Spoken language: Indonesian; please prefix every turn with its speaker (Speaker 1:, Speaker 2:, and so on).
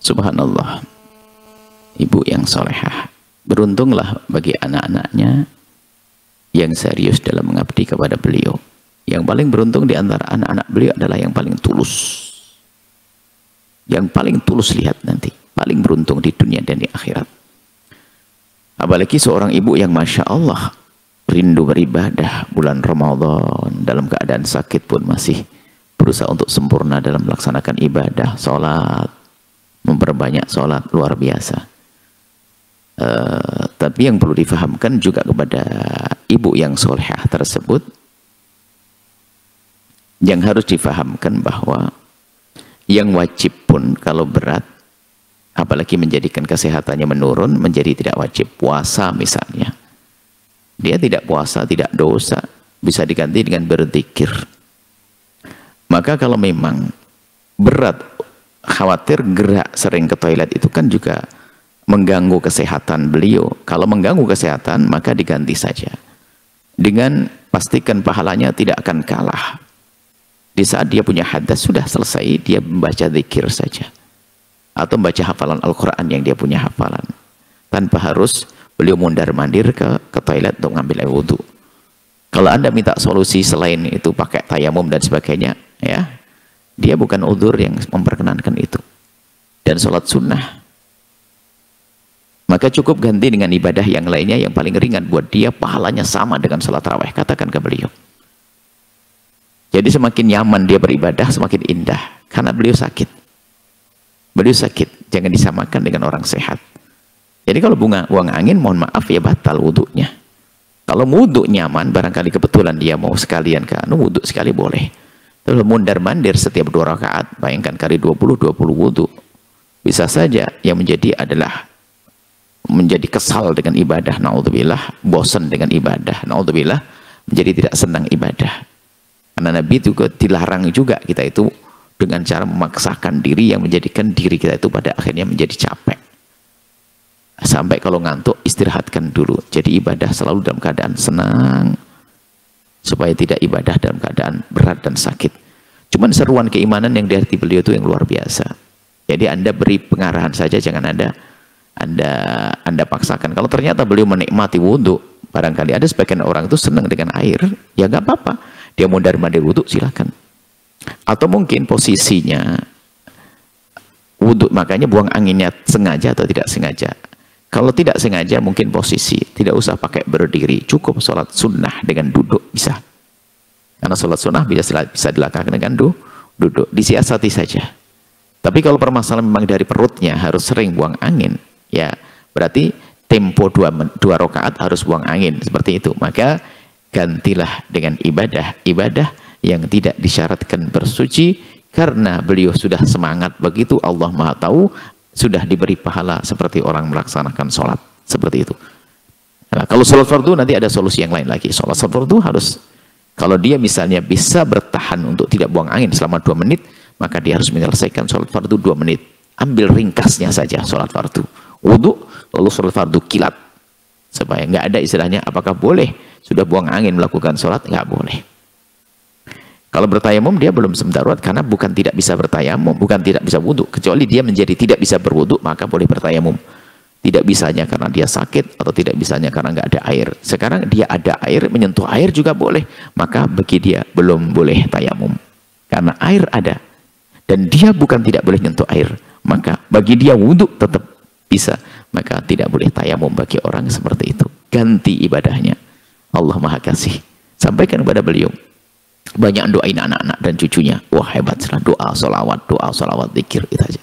Speaker 1: Subhanallah, ibu yang solehah. Beruntunglah bagi anak-anaknya yang serius dalam mengabdi kepada beliau. Yang paling beruntung di antara anak-anak beliau adalah yang paling tulus. Yang paling tulus, lihat nanti, paling beruntung di dunia dan di akhirat. Apalagi seorang ibu yang Masya Allah rindu beribadah bulan Ramadan, dalam keadaan sakit pun masih berusaha untuk sempurna dalam melaksanakan ibadah, sholat, memperbanyak sholat, luar biasa. Tapi yang perlu difahamkan juga kepada ibu yang solehah tersebut, yang harus difahamkan bahwa yang wajib pun kalau berat, apalagi menjadikan kesehatannya menurun, menjadi tidak wajib. Puasa misalnya, dia tidak puasa, tidak dosa, bisa diganti dengan berzikir. Maka kalau memang berat, khawatir gerak sering ke toilet, itu kan juga mengganggu kesehatan beliau. Kalau mengganggu kesehatan, maka diganti saja. Dengan pastikan pahalanya tidak akan kalah. Di saat dia punya hadas, sudah selesai, dia membaca zikir saja. Atau membaca hafalan Al-Quran yang dia punya hafalan. Tanpa harus beliau mundar-mandir ke toilet untuk ngambil air wudhu. Kalau Anda minta solusi selain itu pakai tayamum dan sebagainya, ya, dia bukan udzur yang memperkenankan itu. Dan sholat sunnah, maka cukup ganti dengan ibadah yang lainnya yang paling ringan buat dia, pahalanya sama dengan sholat tarawih. Katakan ke beliau. Jadi semakin nyaman dia beribadah, semakin indah. Karena beliau sakit. Beliau sakit, jangan disamakan dengan orang sehat. Jadi kalau buang angin, mohon maaf ya, batal wudhunya. Kalau wudhu nyaman, barangkali kebetulan dia mau sekalian ke wudhu sekali boleh. Kalau mundar-mandir setiap 2 rakaat, bayangkan kali 20 wudhu. Bisa saja yang menjadi adalah menjadi kesal dengan ibadah, naudzubillah, bosan dengan ibadah, naudzubillah, menjadi tidak senang ibadah. Karena Nabi juga dilarang juga kita itu dengan cara memaksakan diri yang menjadikan diri kita itu pada akhirnya menjadi capek. Sampai kalau ngantuk, istirahatkan dulu. Jadi ibadah selalu dalam keadaan senang, supaya tidak ibadah dalam keadaan berat dan sakit. Cuman seruan keimanan yang di hati beliau itu yang luar biasa. Jadi Anda beri pengarahan saja, jangan Anda paksakan. Kalau ternyata beliau menikmati wudhu, barangkali ada sebagian orang itu senang dengan air, ya nggak apa-apa. Dia mundar-mandir wudhu, silakan. Atau mungkin posisinya wudhu, makanya buang anginnya sengaja atau tidak sengaja. Kalau tidak sengaja, mungkin posisi, tidak usah pakai berdiri, cukup sholat sunnah dengan duduk, bisa. Karena sholat sunnah bisa dilakukan dengan duduk, disiasati saja. Tapi kalau permasalahan memang dari perutnya harus sering buang angin, ya berarti tempo 2 rakaat harus buang angin, seperti itu. Maka gantilah dengan ibadah yang tidak disyaratkan bersuci, karena beliau sudah semangat begitu, Allah Maha tahu, sudah diberi pahala seperti orang melaksanakan sholat, seperti itu. Nah, kalau sholat fardu nanti ada solusi yang lain lagi. Sholat fardu harus, kalau dia misalnya bisa bertahan untuk tidak buang angin selama 2 menit, maka dia harus menyelesaikan sholat fardu 2 menit. Ambil ringkasnya saja sholat fardu. Wudhu, lalu sholat fardu kilat. Supaya nggak ada istilahnya, apakah boleh sudah buang angin melakukan sholat? Nggak boleh. Kalau bertayamum dia belum semdarurat, karena bukan tidak bisa bertayamum, bukan tidak bisa wudhu. Kecuali dia menjadi tidak bisa berwudhu, maka boleh bertayamum. Tidak bisanya karena dia sakit, atau tidak bisanya karena nggak ada air. Sekarang dia ada air, menyentuh air juga boleh. Maka bagi dia belum boleh tayamum. Karena air ada. Dan dia bukan tidak boleh menyentuh air. Maka bagi dia wudhu tetap bisa. Maka tidak boleh tayamum bagi orang seperti itu. Ganti ibadahnya. Allah Maha Kasih. Sampaikan kepada beliau. Banyak doain anak-anak dan cucunya. Wah, hebat. Doa, sholawat, zikir. Itu aja.